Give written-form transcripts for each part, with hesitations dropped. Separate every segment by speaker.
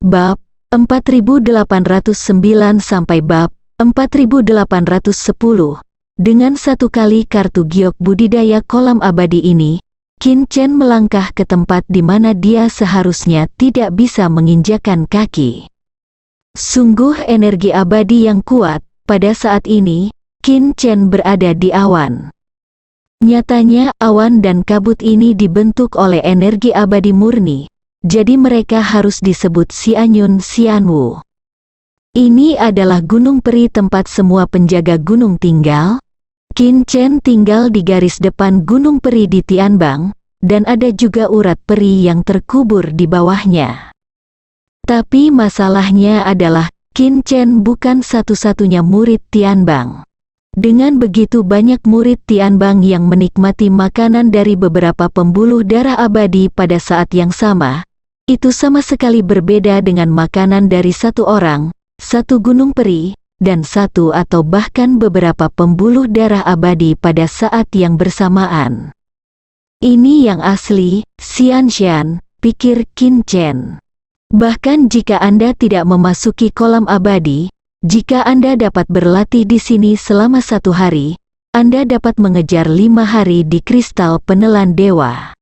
Speaker 1: Bab 4809 sampai bab 4810. Dengan satu kali kartu giok budidaya kolam abadi ini, Qin Chen melangkah ke tempat di mana dia seharusnya tidak bisa menginjakan kaki. Sungguh energi abadi yang kuat. Pada saat ini, Qin Chen berada di awan. Nyatanya awan dan kabut ini dibentuk oleh energi abadi murni, jadi mereka harus disebut Xianyun Xianwu. Ini adalah gunung peri tempat semua penjaga gunung tinggal. Qin Chen tinggal di garis depan gunung peri di Tianbang, dan ada juga urat peri yang terkubur di bawahnya. Tapi masalahnya adalah, Qin Chen bukan satu-satunya murid Tianbang. Dengan begitu banyak murid Tianbang yang menikmati makanan dari beberapa pembuluh darah abadi pada saat yang sama, itu sama sekali berbeda dengan makanan dari satu orang, satu gunung peri, dan satu atau bahkan beberapa pembuluh darah abadi pada saat yang bersamaan. Ini yang asli, Xianshan, pikir Qin Chen. Bahkan jika Anda tidak memasuki kolam abadi, jika Anda dapat berlatih di sini selama 1 hari, Anda dapat mengejar 5 hari di kristal penelan dewa.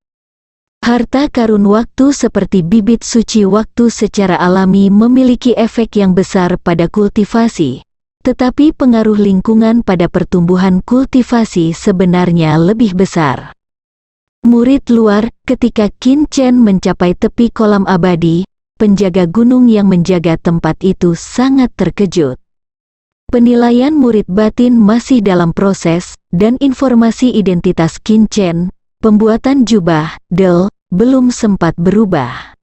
Speaker 1: Harta karun waktu seperti bibit suci waktu secara alami memiliki efek yang besar pada kultivasi, tetapi pengaruh lingkungan pada pertumbuhan kultivasi sebenarnya lebih besar. Murid luar, ketika Qin Chen mencapai tepi kolam abadi, penjaga gunung yang menjaga tempat itu sangat terkejut. Penilaian murid batin masih dalam proses, dan informasi identitas Qin Chen, pembuatan jubah, belum sempat berubah.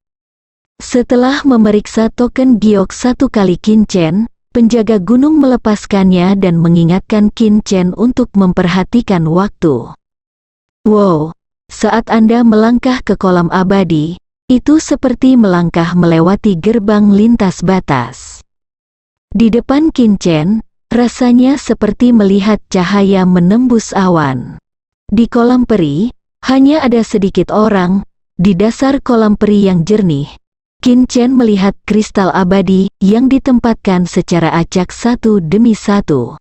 Speaker 1: Setelah memeriksa token giok 1 kali Qin Chen, penjaga gunung melepaskannya dan mengingatkan Qin Chen untuk memperhatikan waktu. Wow, saat Anda melangkah ke kolam abadi, itu seperti melangkah melewati gerbang lintas batas. Di depan Qin Chen, rasanya seperti melihat cahaya menembus awan. Di kolam peri, hanya ada sedikit orang. Di dasar kolam peri yang jernih, Qin Chen melihat kristal abadi yang ditempatkan secara acak satu demi satu.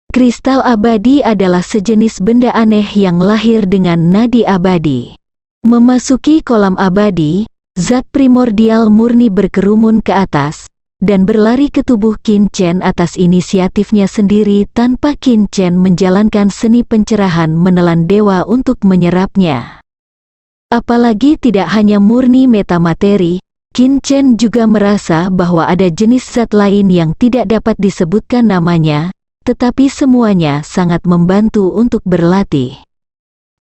Speaker 1: Kristal abadi adalah sejenis benda aneh yang lahir dengan nadi abadi. Memasuki kolam abadi, zat primordial murni berkerumun ke atas, dan berlari ke tubuh Qin Chen atas inisiatifnya sendiri tanpa Qin Chen menjalankan seni pencerahan menelan dewa untuk menyerapnya. Apalagi tidak hanya murni metamateri, Qin Chen juga merasa bahwa ada jenis zat lain yang tidak dapat disebutkan namanya, tetapi semuanya sangat membantu untuk berlatih.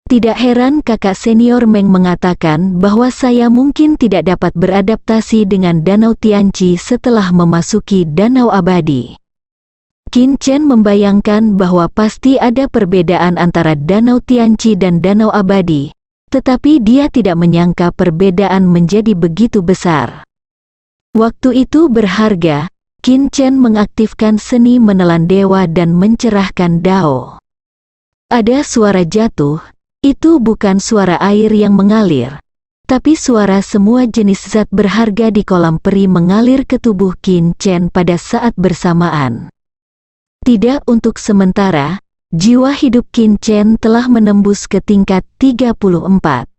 Speaker 1: Tidak heran kakak senior Meng mengatakan bahwa saya mungkin tidak dapat beradaptasi dengan Danau Tianqi setelah memasuki Danau Abadi. Qin Chen membayangkan bahwa pasti ada perbedaan antara Danau Tianqi dan Danau Abadi, tetapi dia tidak menyangka perbedaan menjadi begitu besar. Waktu itu berharga, Qin Chen mengaktifkan seni menelan dewa dan mencerahkan Dao. Ada suara jatuh, itu bukan suara air yang mengalir, tapi suara semua jenis zat berharga di kolam peri mengalir ke tubuh Qin Chen pada saat bersamaan. Tidak untuk sementara, jiwa hidup Qin Chen telah menembus ke tingkat 34.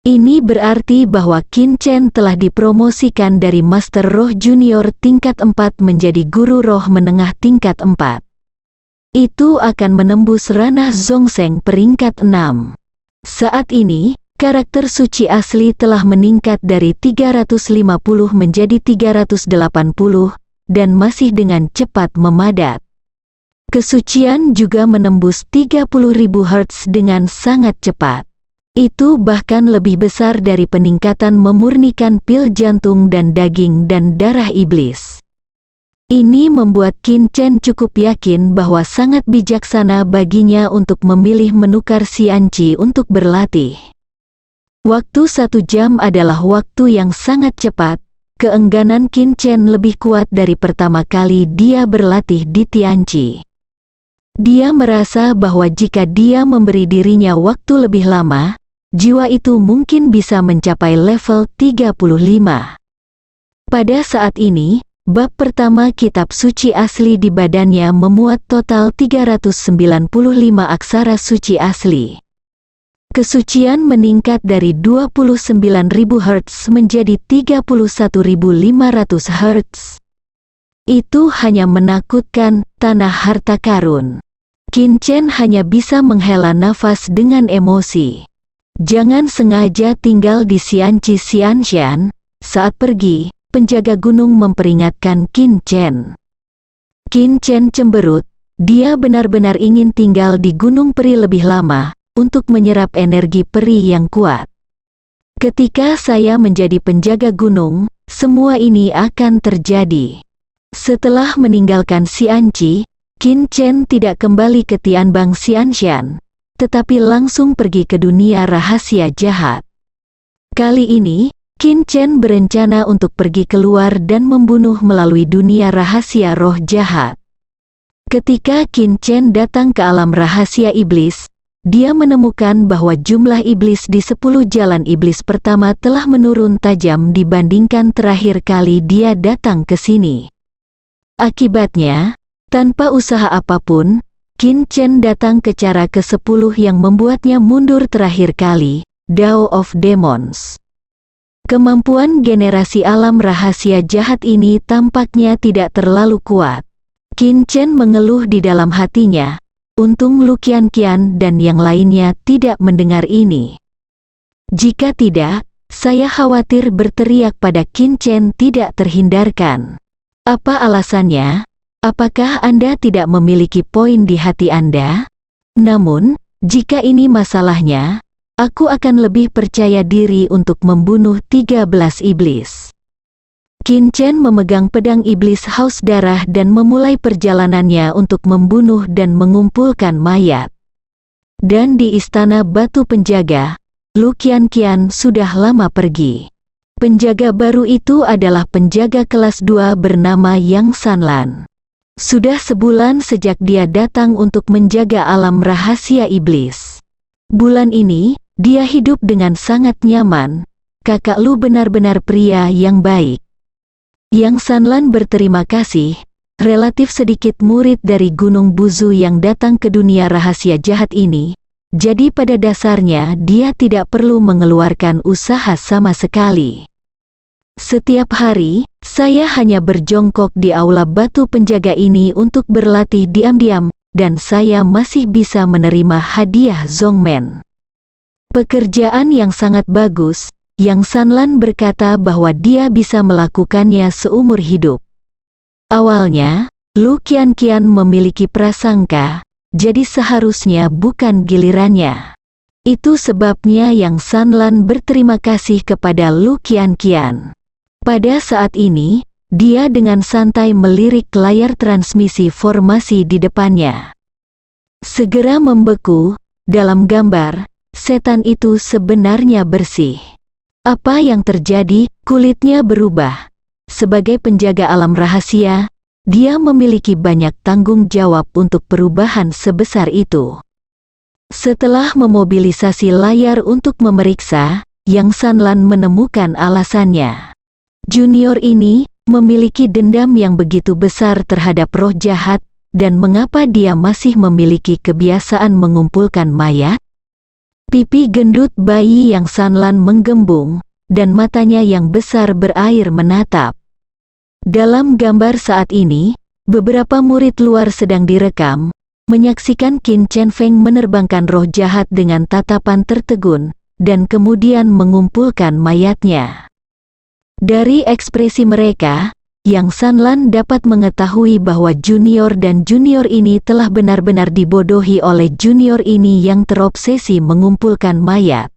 Speaker 1: Ini berarti bahwa Qin Chen telah dipromosikan dari Master Roh Junior tingkat 4 menjadi Guru Roh Menengah tingkat 4. Itu akan menembus ranah Zhongsheng peringkat 6. Saat ini, karakter suci asli telah meningkat dari 350 menjadi 380, dan masih dengan cepat memadat. Kesucian juga menembus 30.000 Hz dengan sangat cepat. Itu bahkan lebih besar dari peningkatan memurnikan pil jantung dan daging dan darah iblis. Ini membuat Qin Chen cukup yakin bahwa sangat bijaksana baginya untuk memilih menukar Xianqi untuk berlatih. Waktu 1 jam adalah waktu yang sangat cepat. Keengganan Qin Chen lebih kuat dari pertama kali dia berlatih di Tianqi. Dia merasa bahwa jika dia memberi dirinya waktu lebih lama, jiwa itu mungkin bisa mencapai level 35. Pada saat ini, bab pertama kitab suci asli di badannya memuat total 395 aksara suci asli. Kesucian meningkat dari 29.000 Hz menjadi 31.500 Hz. Itu hanya menakutkan, tanah harta karun. Qin Chen hanya bisa menghela nafas dengan emosi. Jangan sengaja tinggal di Xianqi Xianshan. Saat pergi, penjaga gunung memperingatkan Qin Chen. Qin Chen cemberut, dia benar-benar ingin tinggal di Gunung Peri lebih lama, untuk menyerap energi peri yang kuat. Ketika saya menjadi penjaga gunung, semua ini akan terjadi. Setelah meninggalkan Xianqi, Qin Chen tidak kembali ke Tianbang Xianshan, tetapi langsung pergi ke dunia rahasia jahat. Kali ini, Qin Chen berencana untuk pergi keluar dan membunuh melalui dunia rahasia roh jahat. Ketika Qin Chen datang ke alam rahasia iblis, dia menemukan bahwa jumlah iblis di 10 jalan iblis pertama telah menurun tajam dibandingkan terakhir kali dia datang ke sini. Akibatnya, tanpa usaha apapun, Qin Chen datang ke cara ke-10 yang membuatnya mundur terakhir kali, Dao of Demons. Kemampuan generasi alam rahasia jahat ini tampaknya tidak terlalu kuat. Qin Chen mengeluh di dalam hatinya. Untung Lu Qianqian dan yang lainnya tidak mendengar ini. Jika tidak, saya khawatir berteriak pada Qin Chen tidak terhindarkan. Apa alasannya? Apakah Anda tidak memiliki poin di hati Anda? Namun, jika ini masalahnya, aku akan lebih percaya diri untuk membunuh 13 iblis. Qin Chen memegang pedang iblis haus darah dan memulai perjalanannya untuk membunuh dan mengumpulkan mayat. Dan di istana batu penjaga, Lu Qianqian sudah lama pergi. Penjaga baru itu adalah penjaga kelas 2 bernama Yang Sanlan. Sudah sebulan sejak dia datang untuk menjaga alam rahasia iblis. Bulan ini, dia hidup dengan sangat nyaman. Kakak Lu benar-benar pria yang baik. Yang Sanlan berterima kasih. Relatif sedikit murid dari Gunung Buzu yang datang ke dunia rahasia jahat ini, jadi pada dasarnya dia tidak perlu mengeluarkan usaha sama sekali. Setiap hari, saya hanya berjongkok di aula batu penjaga ini untuk berlatih diam-diam, dan saya masih bisa menerima hadiah Zongmen. Pekerjaan yang sangat bagus. Yang Sanlan berkata bahwa dia bisa melakukannya seumur hidup. Awalnya, Lu Qianqian memiliki prasangka, jadi seharusnya bukan gilirannya. Itu sebabnya Yang Sanlan berterima kasih kepada Lu Qianqian. Pada saat ini, dia dengan santai melirik layar transmisi formasi di depannya. Segera membeku, dalam gambar, setan itu sebenarnya bersih. Apa yang terjadi? Kulitnya berubah. Sebagai penjaga alam rahasia, dia memiliki banyak tanggung jawab untuk perubahan sebesar itu. Setelah memobilisasi layar untuk memeriksa, Yang Sanlan menemukan alasannya. Junior ini memiliki dendam yang begitu besar terhadap roh jahat, dan mengapa dia masih memiliki kebiasaan mengumpulkan mayat? Pipi gendut bayi Yang Sanlan menggembung, dan matanya yang besar berair menatap. Dalam gambar saat ini, beberapa murid luar sedang direkam, menyaksikan Qin Chen Feng menerbangkan roh jahat dengan tatapan tertegun, dan kemudian mengumpulkan mayatnya. Dari ekspresi mereka, Yang Sanlan dapat mengetahui bahwa junior dan junior ini telah benar-benar dibodohi oleh junior ini yang terobsesi mengumpulkan mayat.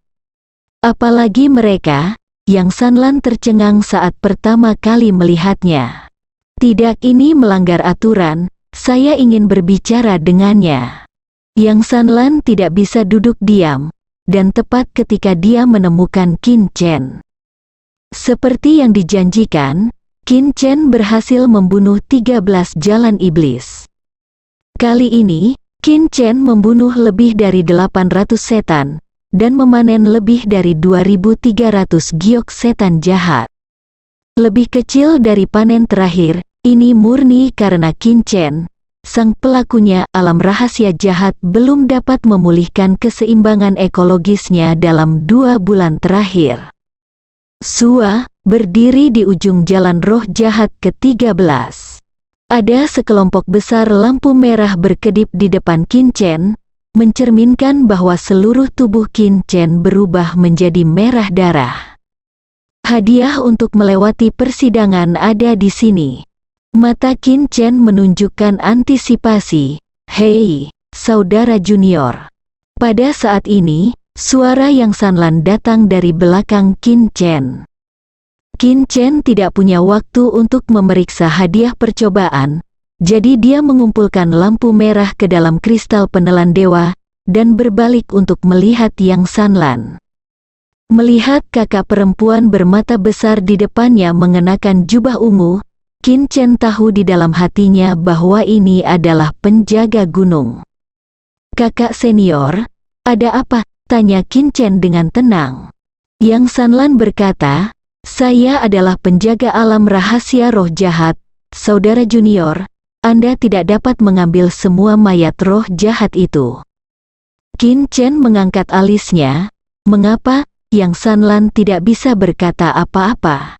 Speaker 1: Apalagi mereka, Yang Sanlan tercengang saat pertama kali melihatnya. Tidak, ini melanggar aturan, saya ingin berbicara dengannya. Yang Sanlan tidak bisa duduk diam, dan tepat ketika dia menemukan Qin Chen. Seperti yang dijanjikan, Qin Chen berhasil membunuh 13 jalan iblis. Kali ini, Qin Chen membunuh lebih dari 800 setan, dan memanen lebih dari 2.300 giok setan jahat. Lebih kecil dari panen terakhir, ini murni karena Qin Chen, sang pelakunya. Alam rahasia jahat belum dapat memulihkan keseimbangan ekologisnya dalam 2 bulan terakhir. Sua berdiri di ujung jalan roh jahat ke-13. Ada sekelompok besar lampu merah berkedip di depan Qin Chen, mencerminkan bahwa seluruh tubuh Qin Chen berubah menjadi merah darah. Hadiah untuk melewati persidangan ada di sini. Mata Qin Chen menunjukkan antisipasi. Hei, saudara junior. Pada saat ini, suara yang sanlan datang dari belakang Qin Chen. Qin Chen tidak punya waktu untuk memeriksa hadiah percobaan, jadi dia mengumpulkan lampu merah ke dalam kristal penelan dewa, dan berbalik untuk melihat yang sanlan. Melihat kakak perempuan bermata besar di depannya mengenakan jubah ungu, Qin Chen tahu di dalam hatinya bahwa ini adalah penjaga gunung. "Kakak senior, ada apa?" tanya Qin Chen dengan tenang. Yang Sanlan berkata, "Saya adalah penjaga alam rahasia roh jahat, saudara junior. Anda tidak dapat mengambil semua mayat roh jahat itu." Qin Chen mengangkat alisnya. "Mengapa?" Yang Sanlan tidak bisa berkata apa-apa.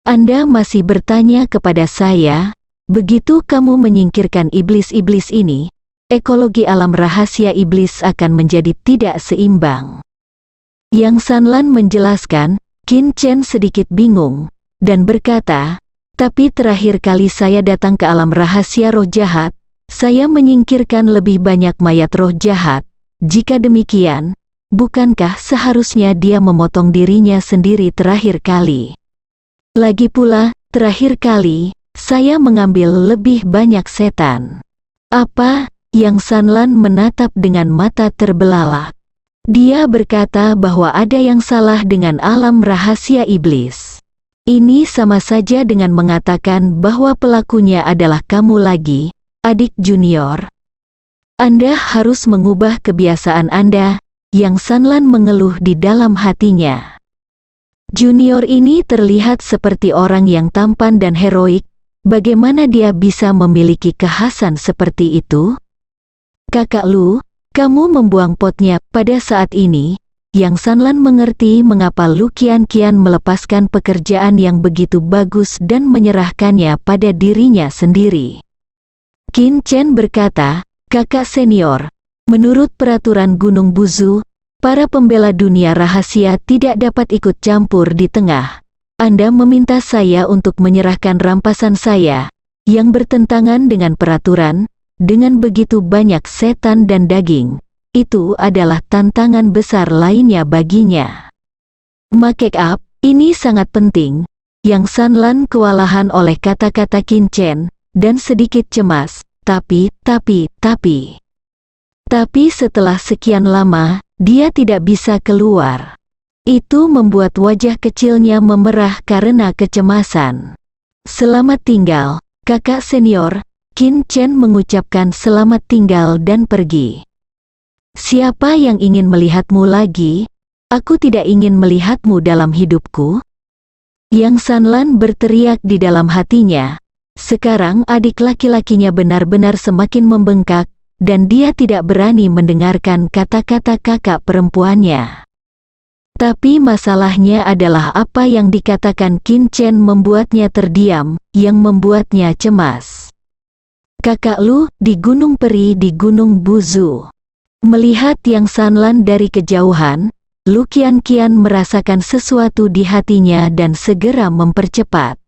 Speaker 1: "Anda masih bertanya kepada saya? Begitu kamu menyingkirkan iblis-iblis ini, ekologi alam rahasia iblis akan menjadi tidak seimbang." Yang Sanlan menjelaskan. Qin Chen sedikit bingung, dan berkata, "Tapi terakhir kali saya datang ke alam rahasia roh jahat, saya menyingkirkan lebih banyak mayat roh jahat. Jika demikian, bukankah seharusnya dia memotong dirinya sendiri terakhir kali? Lagi pula, terakhir kali, saya mengambil lebih banyak setan." "Apa?" Yang Sanlan menatap dengan mata terbelalak. Dia berkata bahwa ada yang salah dengan alam rahasia iblis. Ini sama saja dengan mengatakan bahwa pelakunya adalah kamu lagi, adik junior. Anda harus mengubah kebiasaan Anda. Yang Sanlan mengeluh di dalam hatinya. Junior ini terlihat seperti orang yang tampan dan heroik. Bagaimana dia bisa memiliki kekhasan seperti itu? "Kakak Lu, kamu membuang potnya." Pada saat ini, Yang Sanlan mengerti mengapa Lu Qianqian melepaskan pekerjaan yang begitu bagus dan menyerahkannya pada dirinya sendiri. Qin Chen berkata, "Kakak senior, menurut peraturan Gunung Buzu, para pembela dunia rahasia tidak dapat ikut campur di tengah. Anda meminta saya untuk menyerahkan rampasan saya, yang bertentangan dengan peraturan, dengan begitu banyak setan dan daging. Itu adalah tantangan besar lainnya baginya. Make up, ini sangat penting." Yang Sanlan kewalahan oleh kata-kata Qin Chen, dan sedikit cemas, tapi setelah sekian lama, dia tidak bisa keluar. Itu membuat wajah kecilnya memerah karena kecemasan. "Selamat tinggal, kakak senior." Qin Chen mengucapkan selamat tinggal dan pergi. "Siapa yang ingin melihatmu lagi? Aku tidak ingin melihatmu dalam hidupku." Yang Sanlan berteriak di dalam hatinya. Sekarang adik laki-lakinya benar-benar semakin membengkak, dan dia tidak berani mendengarkan kata-kata kakak perempuannya. Tapi masalahnya adalah apa yang dikatakan Qin Chen membuatnya terdiam, yang membuatnya cemas. "Kakak Lu, di Gunung Peri di Gunung Buzu." Melihat Yang Sanlan dari kejauhan, Lu Qianqian merasakan sesuatu di hatinya dan segera mempercepat.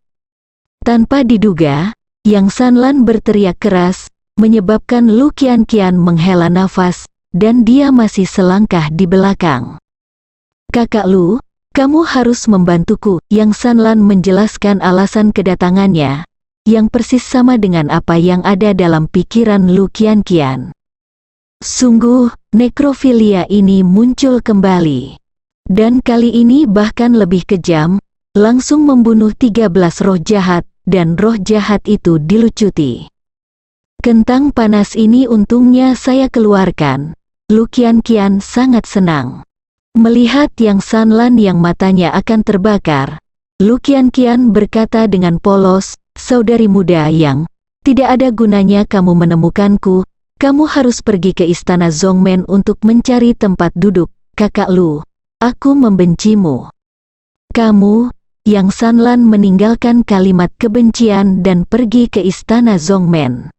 Speaker 1: Tanpa diduga, Yang Sanlan berteriak keras, menyebabkan Lu Qianqian menghela nafas, dan dia masih selangkah di belakang. "Kakak Lu, kamu harus membantuku." Yang Sanlan menjelaskan alasan kedatangannya, yang persis sama dengan apa yang ada dalam pikiran Lu Qianqian. Sungguh, nekrofilia ini muncul kembali. Dan kali ini bahkan lebih kejam, langsung membunuh 13 roh jahat, dan roh jahat itu dilucuti. "Kentang panas ini untungnya saya keluarkan." Lu Qianqian sangat senang. Melihat Yang Sanlan yang matanya akan terbakar, Lu Qianqian berkata dengan polos, "Saudari muda yang tidak ada gunanya kamu menemukanku. Kamu harus pergi ke istana Zongmen untuk mencari tempat duduk, kakak Lu. Aku membencimu." Kamu, Yang Sanlan meninggalkan kalimat kebencian dan pergi ke istana Zongmen.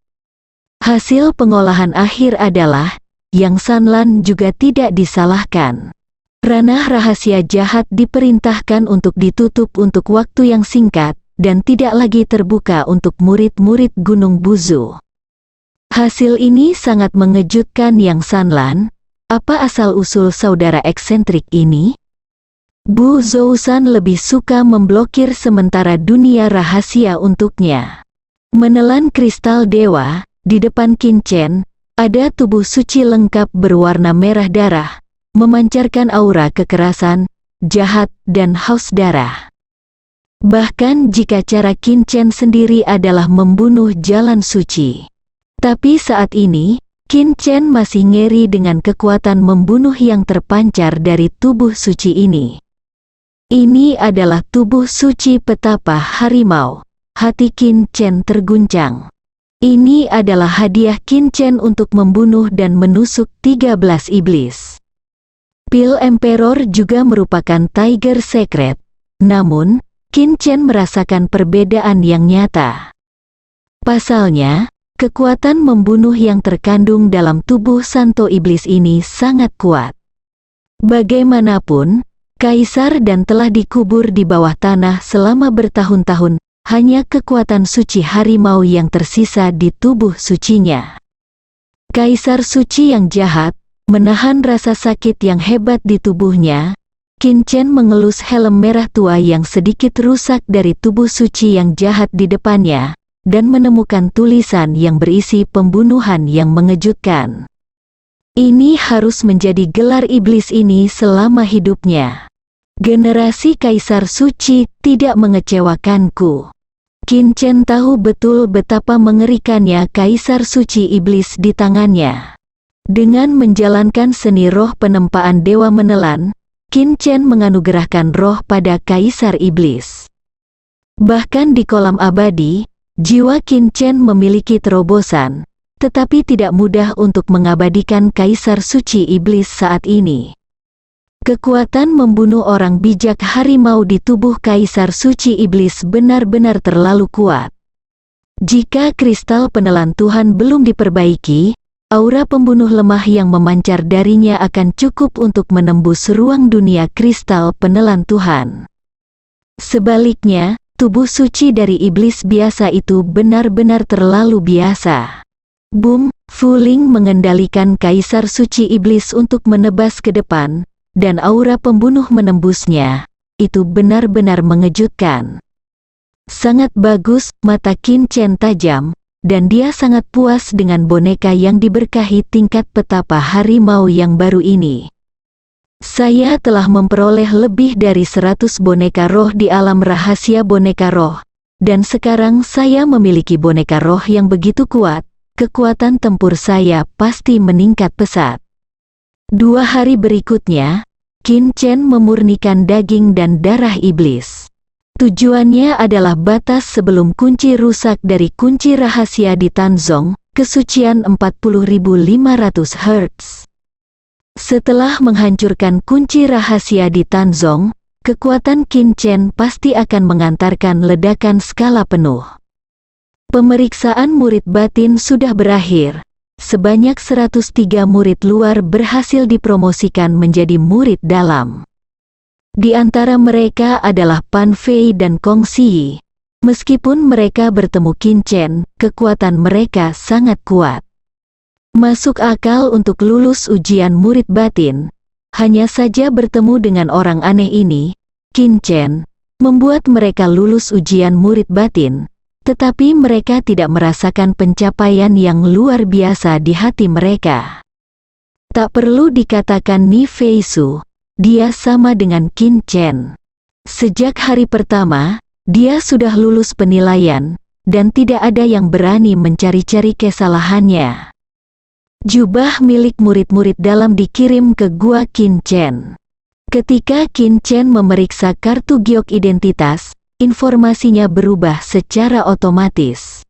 Speaker 1: Hasil pengolahan akhir adalah, Yang Sanlan juga tidak disalahkan. Ranah rahasia jahat diperintahkan untuk ditutup untuk waktu yang singkat, dan tidak lagi terbuka untuk murid-murid Gunung Buzu. Hasil ini sangat mengejutkan Yang Sanlan. Apa asal-usul saudara eksentrik ini? Bu Zousan lebih suka memblokir sementara dunia rahasia untuknya. Menelan kristal dewa, di depan Qin Chen, ada tubuh suci lengkap berwarna merah darah, memancarkan aura kekerasan, jahat, dan haus darah. Bahkan jika cara Qin Chen sendiri adalah membunuh jalan suci. Tapi saat ini, Qin Chen masih ngeri dengan kekuatan membunuh yang terpancar dari tubuh suci ini. Ini adalah tubuh suci petapa harimau. Hati Qin Chen terguncang. Ini adalah hadiah Qin Chen untuk membunuh dan menusuk 13 iblis. Pil Emperor juga merupakan Tiger Secret. Namun, Qin Chen merasakan perbedaan yang nyata. Pasalnya, kekuatan membunuh yang terkandung dalam tubuh Santo Iblis ini sangat kuat. Bagaimanapun, Kaisar dan telah dikubur di bawah tanah selama bertahun-tahun, hanya kekuatan suci harimau yang tersisa di tubuh sucinya. Kaisar suci yang jahat, menahan rasa sakit yang hebat di tubuhnya. Qin Chen mengelus helm merah tua yang sedikit rusak dari tubuh suci yang jahat di depannya, dan menemukan tulisan yang berisi pembunuhan yang mengejutkan. Ini harus menjadi gelar iblis ini selama hidupnya. Generasi Kaisar Suci tidak mengecewakanku. Qin Chen tahu betul betapa mengerikannya Kaisar Suci Iblis di tangannya. Dengan menjalankan seni roh penempaan Dewa Menelan, Qin Chen menganugerahkan roh pada Kaisar Iblis. Bahkan di kolam abadi, jiwa Qin Chen memiliki terobosan, tetapi tidak mudah untuk mengabadikan Kaisar Suci Iblis saat ini. Kekuatan membunuh orang bijak harimau di tubuh Kaisar Suci Iblis benar-benar terlalu kuat. Jika kristal penelan Tuhan belum diperbaiki, aura pembunuh lemah yang memancar darinya akan cukup untuk menembus ruang dunia kristal penelan Tuhan. Sebaliknya, tubuh suci dari iblis biasa itu benar-benar terlalu biasa. Boom, Fu Ling mengendalikan Kaisar Suci Iblis untuk menebas ke depan, dan aura pembunuh menembusnya. Itu benar-benar mengejutkan. Sangat bagus, mata Qin Chen tajam, dan dia sangat puas dengan boneka yang diberkahi tingkat petapa harimau yang baru ini. Saya telah memperoleh lebih dari 100 boneka roh di alam rahasia boneka roh, dan sekarang saya memiliki boneka roh yang begitu kuat, kekuatan tempur saya pasti meningkat pesat. 2 hari berikutnya, Qin Chen memurnikan daging dan darah iblis. Tujuannya adalah batas sebelum kunci rusak dari kunci rahasia di Tanzong, kesucian 40.500 Hz. Setelah menghancurkan kunci rahasia di Tanzong, kekuatan Qin Chen pasti akan mengantarkan ledakan skala penuh. Pemeriksaan murid batin sudah berakhir. Sebanyak 103 murid luar berhasil dipromosikan menjadi murid dalam. Di antara mereka adalah Pan Fei dan Kong Xi. Meskipun mereka bertemu Qin Chen, kekuatan mereka sangat kuat. Masuk akal untuk lulus ujian murid batin. Hanya saja bertemu dengan orang aneh ini, Qin Chen, membuat mereka lulus ujian murid batin. Tetapi mereka tidak merasakan pencapaian yang luar biasa di hati mereka. Tak perlu dikatakan Ni Fei Su. Dia sama dengan Qin Chen. Sejak hari pertama, dia sudah lulus penilaian, dan tidak ada yang berani mencari-cari kesalahannya. Jubah milik murid-murid dalam dikirim ke gua Qin Chen. Ketika Qin Chen memeriksa kartu giok identitas, informasinya berubah secara otomatis.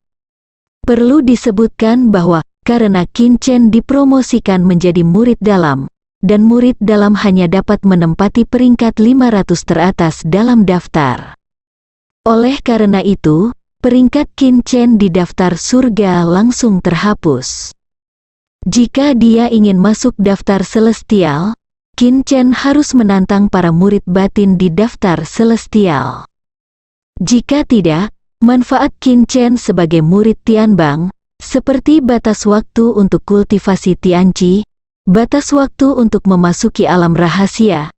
Speaker 1: Perlu disebutkan bahwa, karena Qin Chen dipromosikan menjadi murid dalam, dan murid dalam hanya dapat menempati peringkat 500 teratas dalam daftar. Oleh karena itu, peringkat Qin Chen di daftar surga langsung terhapus. Jika dia ingin masuk daftar celestial, Qin Chen harus menantang para murid batin di daftar celestial. Jika tidak, manfaat Qin Chen sebagai murid Tianbang, seperti batas waktu untuk kultivasi Tianqi, batas waktu untuk memasuki alam rahasia,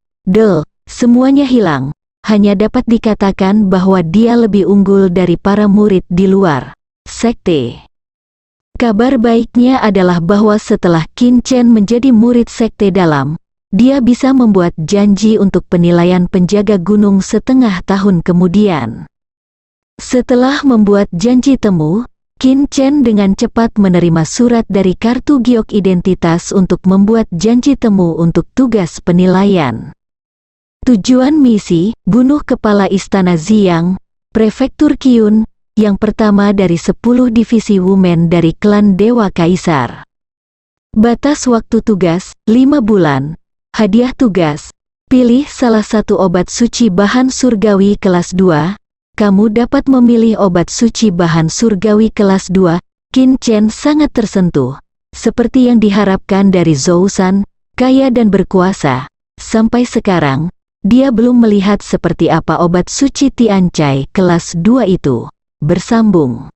Speaker 1: semuanya hilang. Hanya dapat dikatakan bahwa dia lebih unggul dari para murid di luar sekte. Kabar baiknya adalah bahwa setelah Qin Chen menjadi murid sekte dalam, dia bisa membuat janji untuk penilaian penjaga gunung setengah tahun kemudian. Setelah membuat janji temu, Qin Chen dengan cepat menerima surat dari kartu giok identitas untuk membuat janji temu untuk tugas penilaian. Tujuan misi, bunuh kepala istana Ziyang, prefektur Qiyun, yang pertama dari 10 divisi Wumen dari klan Dewa Kaisar. Batas waktu tugas, 5 bulan. Hadiah tugas, pilih salah satu obat suci bahan surgawi kelas 2. Kamu dapat memilih obat suci bahan surgawi kelas 2. Qin Chen sangat tersentuh. Seperti yang diharapkan dari Zhou San, kaya dan berkuasa. Sampai sekarang, dia belum melihat seperti apa obat suci Tianqi kelas 2 itu. Bersambung.